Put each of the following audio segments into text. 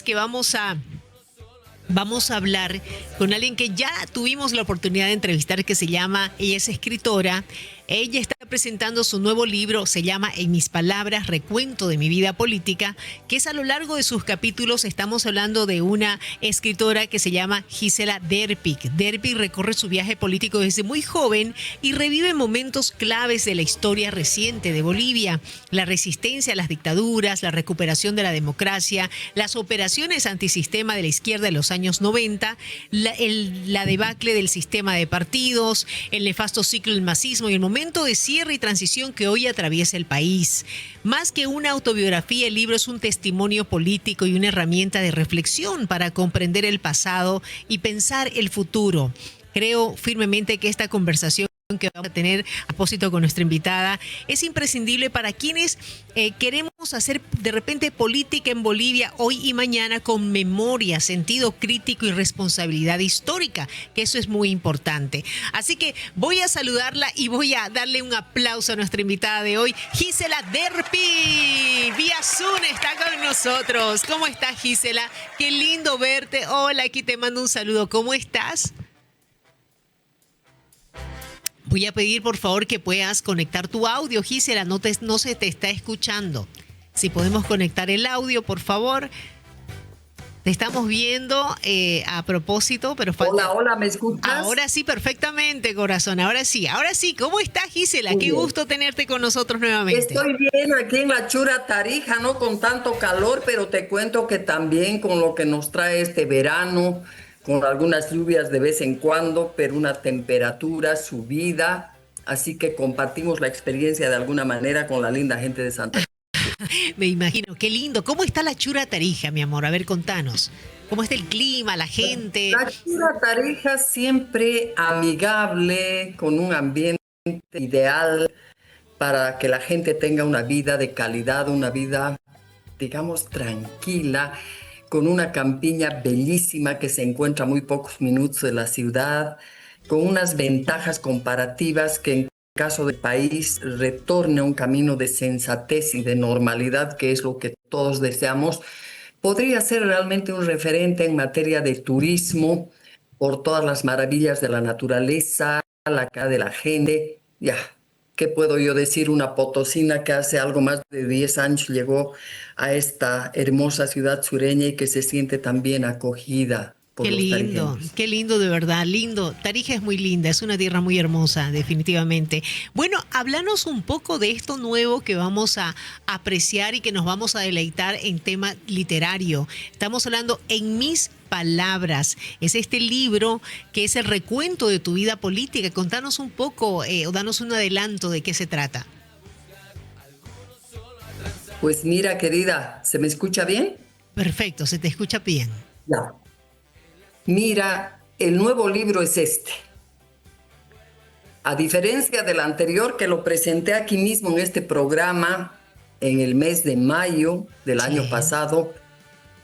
que vamos a hablar con alguien que ya tuvimos la oportunidad de entrevistar, ella es escritora. Ella está presentando su nuevo libro, se llama En mis palabras, recuento de mi vida política, que es a lo largo de sus capítulos. Estamos hablando de una escritora que se llama Gisela Derpig. Derpig recorre su viaje político desde muy joven y revive momentos claves de la historia reciente de Bolivia: la resistencia a las dictaduras, la recuperación de la democracia, las operaciones antisistema de la izquierda en los años 90, la debacle del sistema de partidos, el nefasto ciclo del masismo y el momento de cierre y transición que hoy atraviesa el país. Más que una autobiografía, el libro es un testimonio político y una herramienta de reflexión para comprender el pasado y pensar el futuro. Creo firmemente que esta conversación que vamos a tener a propósito con nuestra invitada es imprescindible para quienes queremos hacer de repente política en Bolivia hoy y mañana con memoria, sentido crítico y responsabilidad histórica, que eso es muy importante. Así que voy a saludarla y voy a darle un aplauso a nuestra invitada de hoy, Gisela Derpig. Vía Zoom está con nosotros. ¿Cómo estás, Gisela? Qué lindo verte. Hola, aquí te mando un saludo. ¿Cómo estás? Voy a pedir, por favor, que puedas conectar tu audio, Gisela. No se te está escuchando. Si podemos conectar el audio, por favor. Te estamos viendo a propósito, pero falta... Hola, ¿me escuchas? Ahora sí, perfectamente, corazón. Ahora sí. ¿Cómo estás, Gisela? Muy Qué bien. gusto tenerte con nosotros nuevamente. Estoy bien aquí en la Chura Tarija, no con tanto calor, pero te cuento que también con lo que nos trae este verano, con algunas lluvias de vez en cuando, pero una temperatura subida. Así que compartimos la experiencia de alguna manera con la linda gente de Santa Cruz. Me imagino, qué lindo. ¿Cómo está la Chura Tarija, mi amor? A ver, contanos. ¿Cómo está el clima, la gente? La Chura Tarija siempre amigable, con un ambiente ideal para que la gente tenga una vida de calidad, una vida, digamos, tranquila, con una campiña bellísima que se encuentra a muy pocos minutos de la ciudad, con unas ventajas comparativas que en caso del país retorne a un camino de sensatez y de normalidad, que es lo que todos deseamos. Podría ser realmente un referente en materia de turismo por todas las maravillas de la naturaleza, la cara de la gente. Ya, ¿qué puedo yo decir? Una potosina que hace algo más de 10 años llegó a esta hermosa ciudad sureña y que se siente también acogida por los tarijeños. Qué lindo de verdad, lindo. Tarija es muy linda, es una tierra muy hermosa, definitivamente. Bueno, háblanos un poco de esto nuevo que vamos a apreciar y que nos vamos a deleitar en tema literario. Estamos hablando En mis palabras. Es este libro que es el recuento de tu vida política. Contanos un poco o danos un adelanto de qué se trata. Pues mira, querida, ¿se me escucha bien? Perfecto, se te escucha bien. Ya. Mira, el nuevo libro es este. A diferencia del anterior que lo presenté aquí mismo en este programa en el mes de mayo del año Sí. pasado,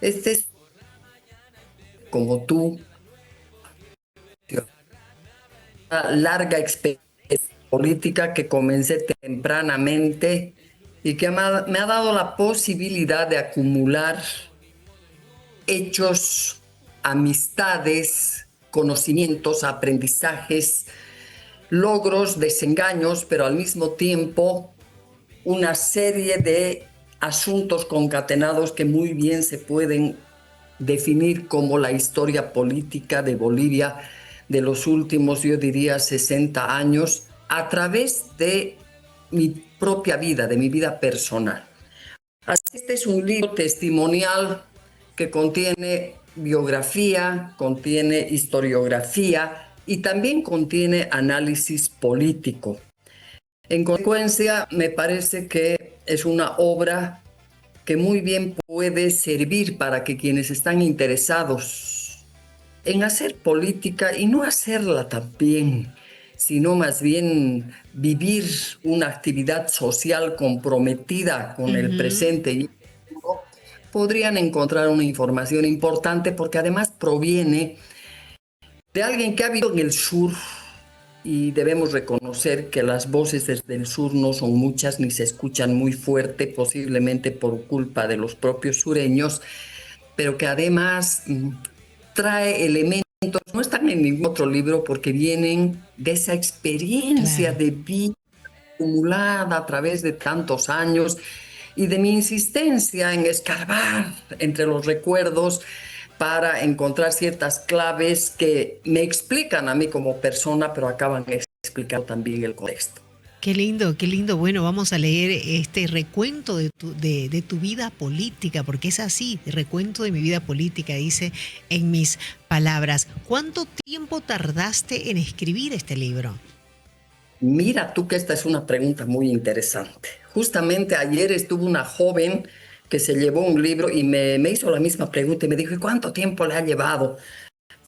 este es como tú, una larga experiencia política que comencé tempranamente y que me ha dado la posibilidad de acumular hechos, amistades, conocimientos, aprendizajes, logros, desengaños, pero al mismo tiempo una serie de asuntos concatenados que muy bien se pueden definir como la historia política de Bolivia de los últimos, yo diría, 60 años, a través de mi propia vida, de mi vida personal. Así que este es un libro testimonial que contiene biografía, contiene historiografía y también contiene análisis político. En consecuencia, me parece que es una obra que muy bien puede servir para que quienes están interesados en hacer política y no hacerla también, sino más bien vivir una actividad social comprometida con el Ujú. presente y el futuro, podrían encontrar una información importante porque además proviene de alguien que ha vivido en el sur y debemos reconocer que las voces desde el sur no son muchas ni se escuchan muy fuerte, posiblemente por culpa de los propios sureños, pero que además trae elementos, no están en ningún otro libro porque vienen de esa experiencia Claro. de vida acumulada a través de tantos años y de mi insistencia en escarbar entre los recuerdos para encontrar ciertas claves que me explican a mí como persona, pero acaban explicando también el contexto. Qué lindo, qué lindo. Bueno, vamos a leer este recuento de tu vida política, porque es así, recuento de mi vida política, dice en mis palabras. ¿Cuánto tiempo tardaste en escribir este libro? Mira tú que esta es una pregunta muy interesante. Justamente ayer estuvo una joven que se llevó un libro y me hizo la misma pregunta y me dijo, ¿y cuánto tiempo le ha llevado?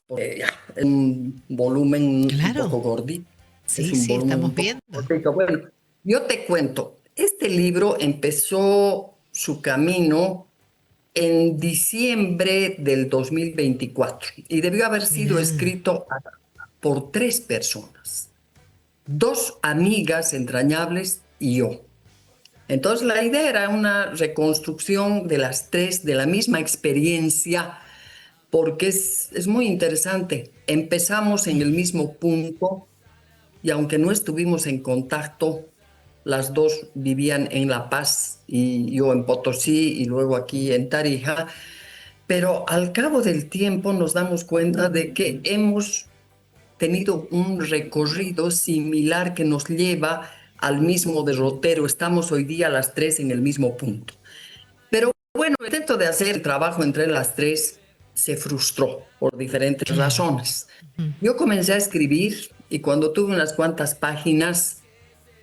Ya, un volumen un Claro, poco gordito. Es sí, un sí, volumen estamos un poco viendo. gordito. Bueno, yo te cuento, este libro empezó su camino en diciembre del 2024 y debió haber sido Mira, escrito por tres personas, dos amigas entrañables y yo. Entonces la idea era una reconstrucción de las tres, de la misma experiencia, porque es muy interesante. Empezamos en el mismo punto y aunque no estuvimos en contacto, las dos vivían en La Paz y yo en Potosí y luego aquí en Tarija, pero al cabo del tiempo nos damos cuenta de que hemos tenido un recorrido similar que nos lleva al mismo derrotero. Estamos hoy día las tres en el mismo punto. Pero bueno, el intento de hacer el trabajo entre las tres se frustró por diferentes claro. razones. Ujú. Yo comencé a escribir y cuando tuve unas cuantas páginas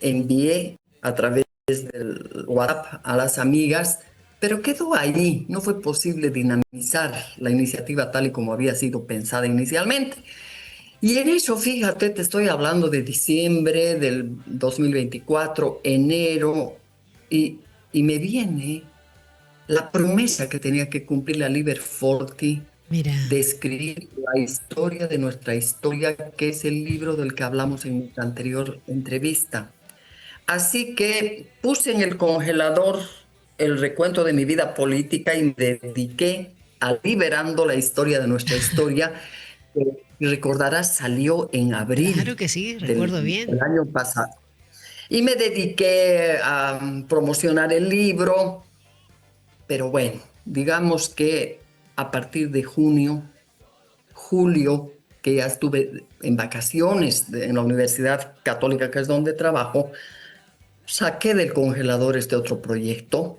envié a través del WhatsApp a las amigas, pero quedó allí. No fue posible dinamizar la iniciativa tal y como había sido pensada inicialmente. Y en eso, fíjate, te estoy hablando de diciembre del 2024, enero, y me viene la promesa que tenía que cumplir la Liber Forti Mira, de escribir la historia de nuestra historia, que es el libro del que hablamos en nuestra anterior entrevista. Así que puse en el congelador el recuento de mi vida política y me dediqué a liberando la historia de nuestra historia, que recordarás salió en claro abril que sí, del, recuerdo bien. del año pasado. Y me dediqué a promocionar el libro, pero bueno, digamos que a partir de junio, julio, que ya estuve en vacaciones en la Universidad Católica, que es donde trabajo, saqué del congelador este otro proyecto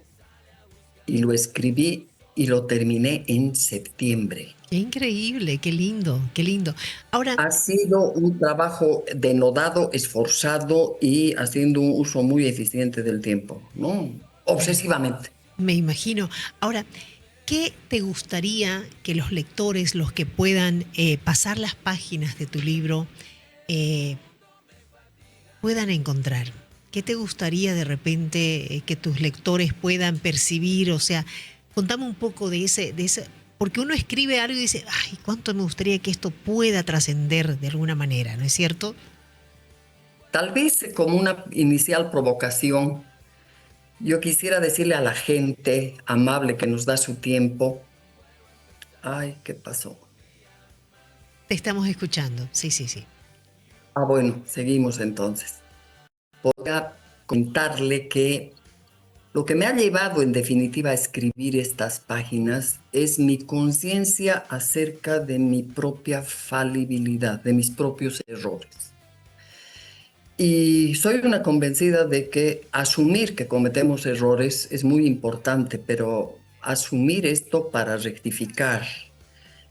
y lo escribí y lo terminé en septiembre. Qué increíble, qué lindo, qué lindo. Ahora, Ha sido un trabajo denodado, esforzado y haciendo un uso muy eficiente del tiempo, ¿no? Obsesivamente. me imagino. Ahora, ¿qué te gustaría que los lectores, los que puedan pasar las páginas de tu libro, eh, puedan encontrar? ¿Qué te gustaría de repente que tus lectores puedan percibir? O sea, contame un poco de ese, porque uno escribe algo y dice, ay, cuánto me gustaría que esto pueda trascender de alguna manera, ¿no es cierto? Tal vez como una inicial provocación, yo quisiera decirle a la gente amable que nos da su tiempo, ay, ¿qué pasó? Te estamos escuchando, sí, sí, sí. Ah, bueno, seguimos entonces. Voy a contarle que lo que me ha llevado en definitiva a escribir estas páginas es mi conciencia acerca de mi propia falibilidad, de mis propios errores. Y soy una convencida de que asumir que cometemos errores es muy importante, pero asumir esto para rectificar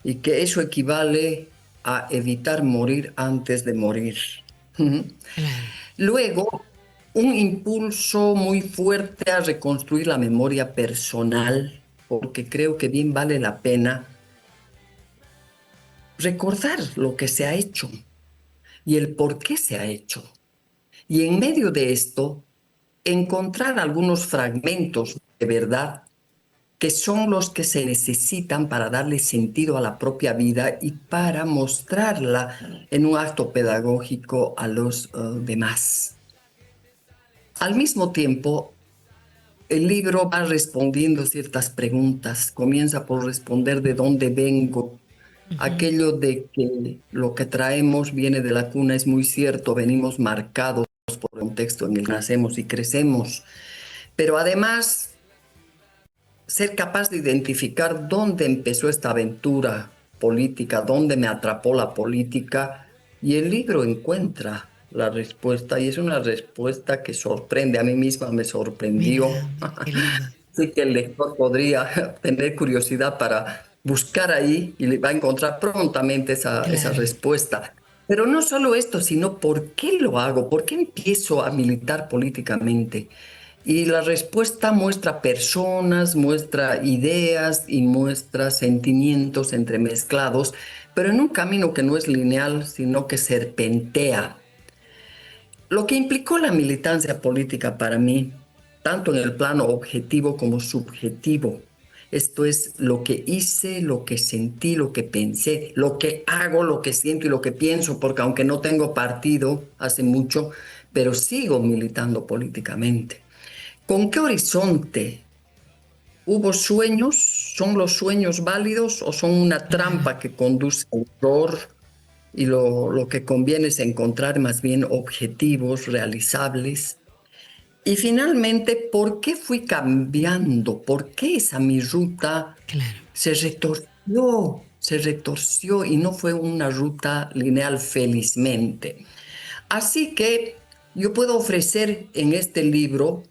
y que eso equivale a evitar morir antes de morir. Claro. Luego, un impulso muy fuerte a reconstruir la memoria personal, porque creo que bien vale la pena recordar lo que se ha hecho y el por qué se ha hecho. Y en medio de esto, encontrar algunos fragmentos de verdad que son los que se necesitan para darle sentido a la propia vida y para mostrarla en un acto pedagógico a los demás. Al mismo tiempo, el libro va respondiendo ciertas preguntas. Comienza por responder de dónde vengo. Ujú. Aquello de que lo que traemos viene de la cuna es muy cierto. Venimos marcados por el contexto en el que nacemos y crecemos. Pero además, ser capaz de identificar dónde empezó esta aventura política, dónde me atrapó la política, y el libro encuentra la respuesta, y es una respuesta que sorprende, a mí misma me sorprendió. Mira, qué lindo. Así que el lector podría tener curiosidad para buscar ahí y le va a encontrar prontamente esa Claro. respuesta. Pero no solo esto, sino por qué lo hago, por qué empiezo a militar políticamente. Y la respuesta muestra personas, muestra ideas y muestra sentimientos entremezclados, pero en un camino que no es lineal, sino que serpentea. Lo que implicó la militancia política para mí, tanto en el plano objetivo como subjetivo, esto es lo que hice, lo que sentí, lo que pensé, lo que hago, lo que siento y lo que pienso, porque aunque no tengo partido hace mucho, pero sigo militando políticamente. ¿Con qué horizonte? ¿Hubo sueños? ¿Son los sueños válidos o son una Ah, trampa que conduce al error? Y lo que conviene es encontrar más bien objetivos realizables. Y finalmente, ¿por qué fui cambiando? ¿Por qué esa mi ruta claro. se retorció y no fue una ruta lineal felizmente? Así que yo puedo ofrecer en este libro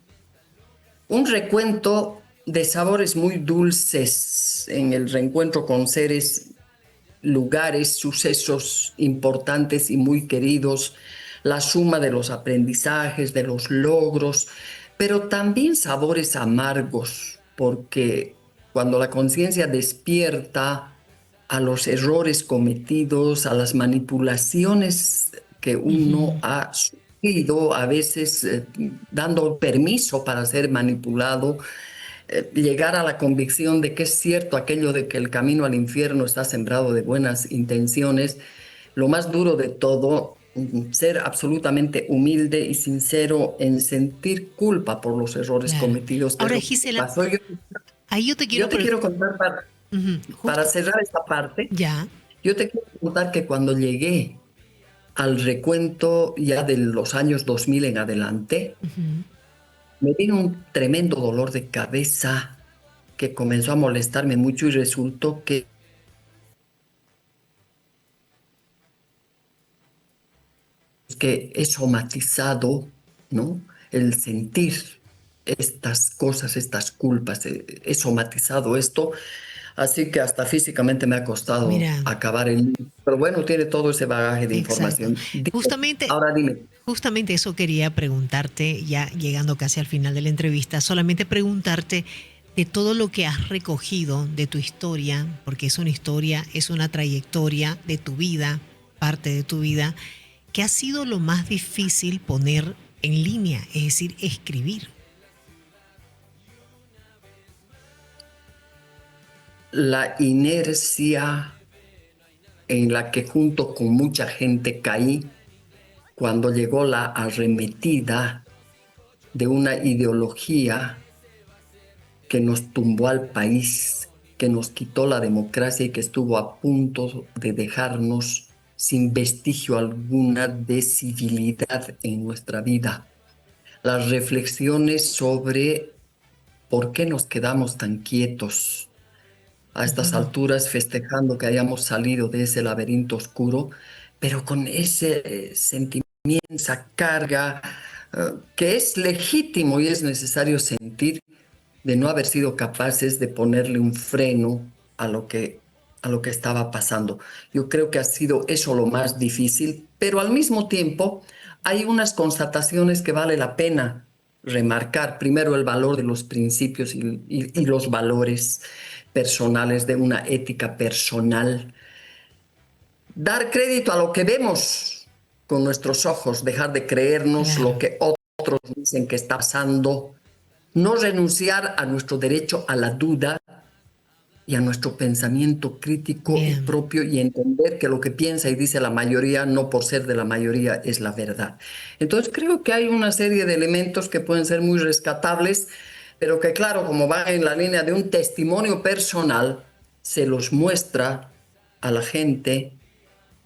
un recuento de sabores muy dulces en el reencuentro con seres, lugares, sucesos importantes y muy queridos, la suma de los aprendizajes, de los logros, pero también sabores amargos, porque cuando la conciencia despierta a los errores cometidos, a las manipulaciones que uno Ujú. ha sufrido, a veces dando permiso para ser manipulado, llegar a la convicción de que es cierto aquello de que el camino al infierno está sembrado de buenas intenciones, lo más duro de todo, ser absolutamente humilde y sincero en sentir culpa por los errores Claro. cometidos, que es Ahora, lo que Gisela, pasó. ahí yo te Yo quiero... te quiero contar Ujú, para justo, cerrar esta parte, ya. yo te quiero contar que cuando llegué al recuento ya de los años 2000 en adelante, Ujú. me vino un tremendo dolor de cabeza que comenzó a molestarme mucho y resultó que he somatizado, ¿no? El sentir estas cosas, estas culpas, he somatizado esto, así que hasta físicamente me ha costado Mira, acabar el libro. Pero bueno, tiene todo ese bagaje de exacto. información. Justamente, Ahora dime. justamente eso quería preguntarte, ya llegando casi al final de la entrevista, solamente preguntarte de todo lo que has recogido de tu historia, porque es una historia, es una trayectoria de tu vida, parte de tu vida, ¿qué ha sido lo más difícil poner en línea, es decir, escribir? La inercia en la que junto con mucha gente caí cuando llegó la arremetida de una ideología que nos tumbó al país, que nos quitó la democracia y que estuvo a punto de dejarnos sin vestigio alguna de civilidad en nuestra vida. Las reflexiones sobre por qué nos quedamos tan quietos a estas Ujú. alturas festejando que hayamos salido de ese laberinto oscuro, pero con ese sentimiento, esa carga que es legítimo y es necesario sentir de no haber sido capaces de ponerle un freno a lo que estaba pasando. Yo creo que ha sido eso lo más difícil, pero al mismo tiempo hay unas constataciones que vale la pena remarcar. Primero, el valor de los principios y los valores personales, de una ética personal. Dar crédito a lo que vemos con nuestros ojos, dejar de creernos lo Claro, que otros dicen que está pasando, no renunciar a nuestro derecho a la duda y a nuestro pensamiento crítico bien. propio y entender que lo que piensa y dice la mayoría, no por ser de la mayoría, es la verdad. Entonces creo que hay una serie de elementos que pueden ser muy rescatables, pero que claro, como van en la línea de un testimonio personal, se los muestra a la gente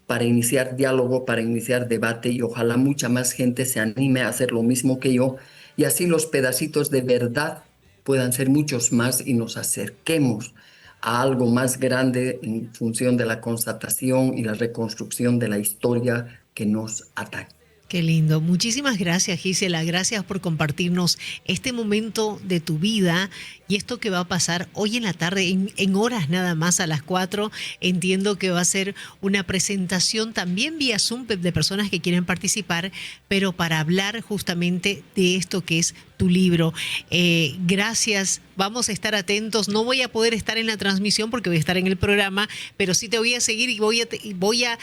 para iniciar diálogo, para iniciar debate y ojalá mucha más gente se anime a hacer lo mismo que yo y así los pedacitos de verdad puedan ser muchos más y nos acerquemos a algo más grande en función de la constatación y la reconstrucción de la historia que nos atañe. Qué lindo. Muchísimas gracias, Gisela. Gracias por compartirnos este momento de tu vida y esto que va a pasar hoy en la tarde, en horas nada más, a las 4. Entiendo que va a ser una presentación también vía Zoom de personas que quieren participar, pero para hablar justamente de esto que es tu libro. Gracias. Vamos a estar atentos. No voy a poder estar en la transmisión porque voy a estar en el programa, pero sí te voy a seguir y voy a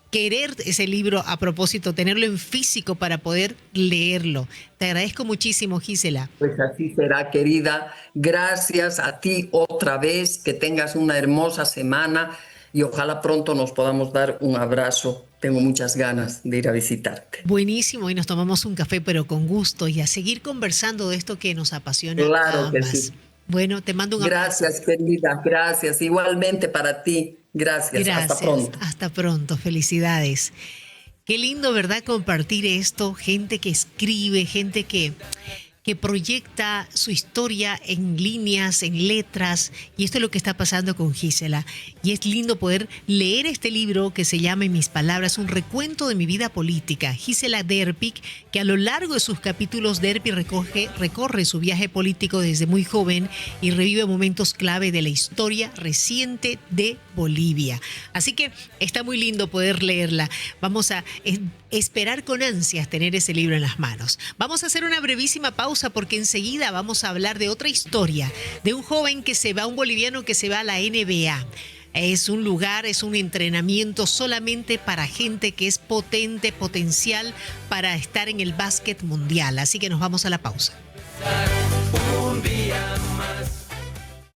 querer ese libro a propósito, tenerlo en físico para poder leerlo. Te agradezco muchísimo, Gisela. Pues así será, querida. Gracias a ti otra vez. Que tengas una hermosa semana y ojalá pronto nos podamos dar un abrazo. Tengo muchas ganas de ir a visitarte. Buenísimo, y nos tomamos un café, pero con gusto, y a seguir conversando de esto que nos apasiona a Claro que ambas. sí. Bueno, te mando un abrazo. Gracias, querida. Gracias. Igualmente para ti. Gracias. Hasta Gracias. pronto. Hasta pronto. Felicidades. Qué lindo, ¿verdad? Compartir esto. Gente que escribe, gente que proyecta su historia en líneas, en letras, y esto es lo que está pasando con Gisela. Y es lindo poder leer este libro que se llama En mis palabras, un recuento de mi vida política. Gisela Derpig, que a lo largo de sus capítulos, Derpig recorre su viaje político desde muy joven y revive momentos clave de la historia reciente de Bolivia. Así que está muy lindo poder leerla. Vamos a esperar con ansias tener ese libro en las manos. Vamos a hacer una brevísima pausa porque enseguida vamos a hablar de otra historia, de un joven que se va, un boliviano que se va a la NBA. Es un lugar, es un entrenamiento solamente para gente que es potente, potencial para estar en el básquet mundial. Así que nos vamos a la pausa.